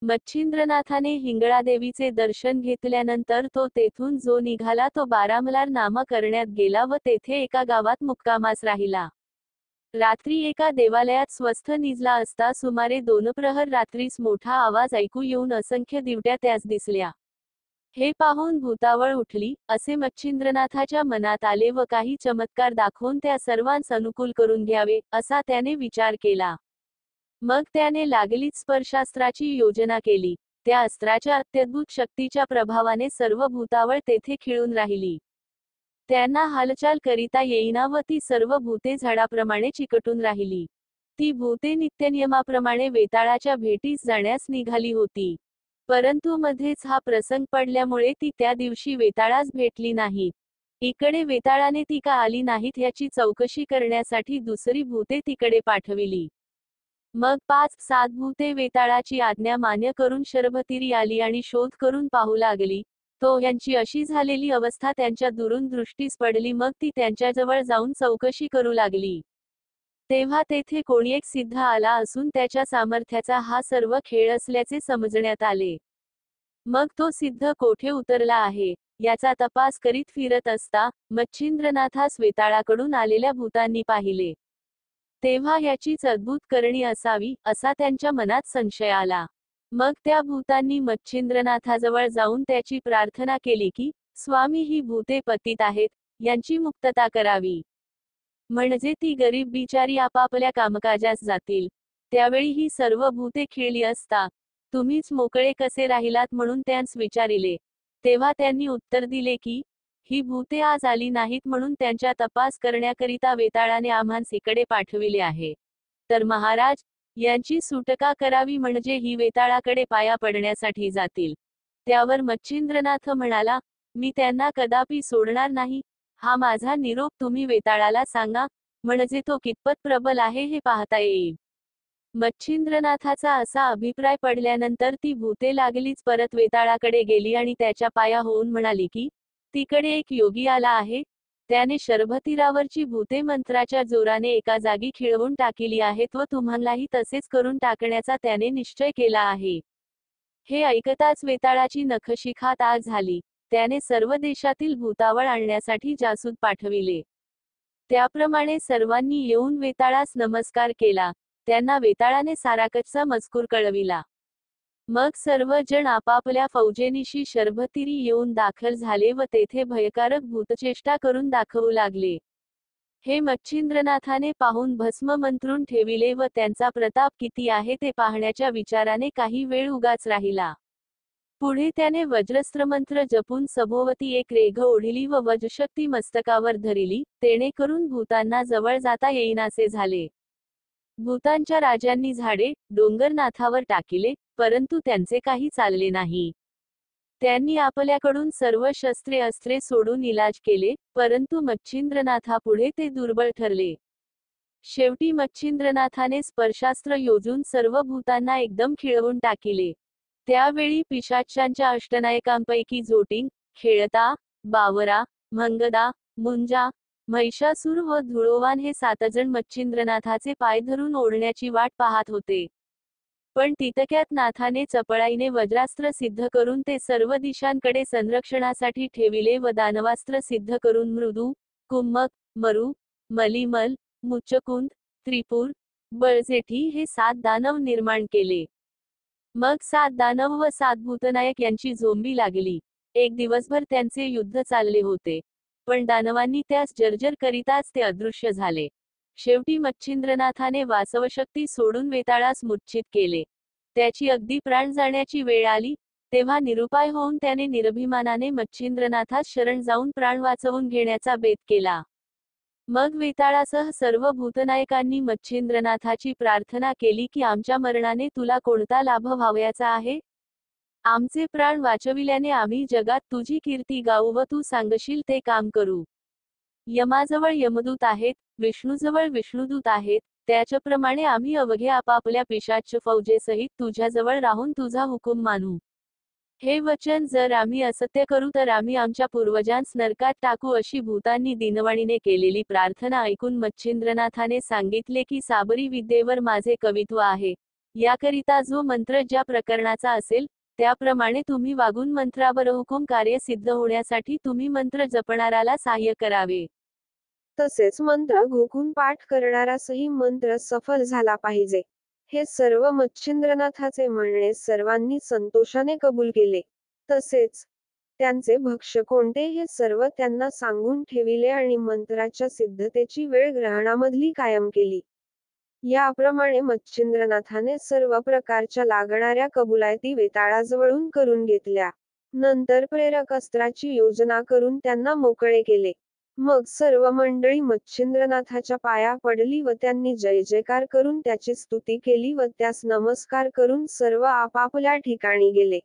मच्छिंद्रनाथाने हिंगळादेवीचे दर्शन घेतल्यानंतर तो तेथून जो निघाला तो बारामलार नामकरण्यात गेला व तेथे एका गावात मुक्कामास राहिला. रात्री एका देवालयात स्वस्थ निजला असता सुमारे 2 प्रहर रात्रीस मोठा आवाज ऐकू येऊन असंख्य दिवट्या त्यास दिसल्या. हे पाहून भूतावळ उठली, असे मच्छिंद्रनाथाच्या मनात आले व काही चमत्कार दाखवून त्या सर्वांस अनुकूल करून घ्यावे, असा त्याने विचार केला. मग त्याने लागलीच स्पर्शास्त्राची योजना केली. त्या अस्त्राच्या अत्यद्भुत शक्तीच्या प्रभावाने सर्व भूतावळ तेथे खिळून राहिली. त्यांना हालचाल करिता येईना व ती सर्व भूते झाडाप्रमाणे चिकटून राहिली. ती भूते नित्यनियमाप्रमाणे वेताळाच्या भेटीस जाण्यास निघाली होती. परंतु मध्येच हा प्रसंग पडल्यामुळे ती त्या दिवशी वेताळास भेटली नाहीत. इकडे वेताळाने ती का आली नाहीत याची चौकशी करण्यासाठी दुसरी भूते तिकडे पाठविली. मग 5-7 भूते वेताळाची आज्ञा मान्य करून शरभतीरी आली आणि शोध करून पाहू लागली. तो यांची अशी झालेली अवस्था त्यांच्या दुरून दृष्टीस पडली. मग ती त्यांच्याजवळ जाऊन चौकशी करू लागली. तेव्हा तेथे कोणी एक सिद्ध आला असून त्याच्या सामर्थ्याचा हा सर्व खेळ असल्याचे समजण्यात आले. मग तो सिद्ध कोठे उतरला आहे याचा तपास करीत फिरत असता मच्छिंद्रनाथास वेताळाकडून आलेल्या भूतांनी पाहिले. तेव्हा याचीच अद्भुत करणी असावी असा त्यांच्या मनात संशय आला. मग त्या भूतांनी मच्छिंद्रनाथाजवळ जाऊन त्याची प्रार्थना केली की, स्वामी, ही भूते पतित आहेत, यांची मुक्तता करावी. म्हणजे ती गरीब बिचारी आपापल्या कामकाजास जातील. त्यावेळी ही सर्व भूते खिळली असता तुम्हीच मोकळे कसे राहिलात म्हणून त्यांस विचारिले. तेव्हा त्यांनी उत्तर दिले की, ही भूते आज आली नाहीत म्हणून त्यांच्या तपास करण्याकरिता वेताळाने आम्हास इकडे पाठविले आहे. तर महाराज, यांची सुटका करावी म्हणजे ही वेताळाकडे पाया पडण्यासाठी जातील. त्यावर मच्छिंद्रनाथ म्हणाला, मी त्यांना कदापि सोडणार नाही. हा माझा निरोप तुम्ही वेताळाला सांगा, म्हणजे तो कितपत प्रबल आहे हे पाहता येईल. मच्छिंद्रनाथाचा असा अभिप्राय पडल्यानंतर ती भूते लागलीच परत वेताळाकडे गेली आणि त्याच्या पाया होऊन म्हणाली की, तिकडे एक योगी आला आहे. त्याने शरभतीरावरची भूते मंत्राच्या जोराने एका जागी खिळवून टाकली आहेत व तुम्हालाही तसेच करून टाकण्याचा त्याने निश्चय केला आहे. हे ऐकताच वेताळाची नखशिखात आग झाली. त्याने सर्व देशातील भूतावळ आणण्यासाठी जासूद पाठविले. त्याप्रमाणे सर्वांनी येऊन वेताळास नमस्कार केला. त्यांना वेताळाने साराकच्चा मजकूर कळविला. मग सर्व जण आपापल्या फौजेनिशी शरभतीरी येऊन दाखल झाले व तेथे भयकारक भूतचेष्टा करून दाखवू लागले. हे मच्छिंद्रनाथाने पाहून भस्म मंत्रून ठेविले व त्यांचा प्रताप किती आहे ते पाहण्याच्या विचाराने काही वेळ उगाच राहिला. पुढे त्याने वज्रस्त्रमंत्र जपून सभोवती एक रेघ ओढिली व वज्रशक्ती मस्तकावर धरिली, तेणेकरून भूतांना जवळ जाता येईनासे झाले. भूतांच्या राजांनी झाडे, डोंगर नाथावर टाकिले, परंतु त्यांचे काही चालले नाही. त्यांनी आपल्याकडून सर्व शस्त्रे अस्त्रे सोडून इलाज केले, परंतु मच्छिंद्रनाथापुढे ते दुर्बळ ठरले. शेवटी मच्छिंद्रनाथाने स्पर्शास्त्र योजून सर्व भूतांना एकदम खिळवून टाकिले. त्यावेळी पिशाच्यांच्या अष्टनायकांपैकी जोटिंग, खेळता, बावरा, मंगदा, मुंजा, महिषासूर व धुळोवान हे 7 जण मच्छिंद्रनाथाचे पाय धरून ओढण्याची वाट पाहत होते. पण तितक्यात नाथाने चपळाईने वज्रास्त्र सिद्ध करून ते सर्व दिशांकडे संरक्षणासाठी ठेविले व दानवास्त्र सिद्ध करून मृदू, कुम्मक, मरु, मलिमल, मुच्चकुंद, त्रिपुर, बळजेठी हे 7 दानव निर्माण केले. मग 7 दानव व 7 भूतनायक यांची झोंबी लागली. एक दिवसभर त्यांचे युद्ध चालले होते. पण दानवांनी त्यास जर्जर करीताच ते अदृश्य झाले. शेवटी मच्छिंद्रनाथाने वासवशक्ती सोडून वेताळास मूर्छित केले. त्याची अगदी प्राण जाण्याची वेळ आली, तेव्हा निरुपाय होऊन त्याने निरभिमानाने मच्छिंद्रनाथास शरण जाऊन प्राण वाचवून घेण्याचा बेत केला. मग वेताळासह सर्व भूतनायकांनी मच्छिंद्रनाथाची प्रार्थना केली की, आमच्या मरणाने तुला कोणता लाभ व्हावयाचा आहे? आमचे प्राण वाचविल्याने आम्ही जगात तुझी कीर्ती गाऊ व तू सांगशील ते काम करू. यमाजवळ यमदूत आहेत, विष्णूजवळ विष्णुदूत आहेत, त्याच्याप्रमाणे आम्ही अवघे आपापल्या पिशाच्य फौजेसहित तुझ्याजवळ राहून तुझा हुकूम मानू. हे वचन जर आम्ही असत्य करू तर आम्ही आमच्या पूर्वजांस नरकात टाकू. अशी भूतांनी दिनवाणीने केलेली प्रार्थना ऐकून मच्छिंद्रनाथाने सांगितले की, साबरी विद्येवर माझे कवित्व आहे. याकरिता जो मंत्र ज्या प्रकरणाचा असेल त्याप्रमाणे तुम्ही वागून मंत्राबरहुकूम कार्य सिद्ध होण्यासाठी तुम्ही मंत्र जपणाराला सहाय्य करावे. तसेच मंत्र घोकून पाठ करणारासही मंत्र सफल झाला पाहिजे. हे सर्व मच्छिंद्रनाथाचे म्हणणे सर्वांनी संतोषाने कबूल केले. तसेच त्यांचे भक्ष्य कोणते हे सर्व त्यांना सांगून ठेविले आणि मंत्राच्या सिद्धतेची वेळ ग्रहणामधली कायम केली. याप्रमाणे मच्छिंद्रनाथाने सर्व प्रकारच्या लागणाऱ्या कबुलायती वेताळाजवळून करून घेतल्या. नंतर प्रेरक अस्त्राची योजना करून त्यांना मोकळे केले. मग सर्व मंडळी मच्छिंद्रनाथाच्या पाया पडली व त्यांनी जय जयकार करून त्याची स्तुती केली व त्यास नमस्कार करून सर्व आपापल्या ठिकाणी गेले.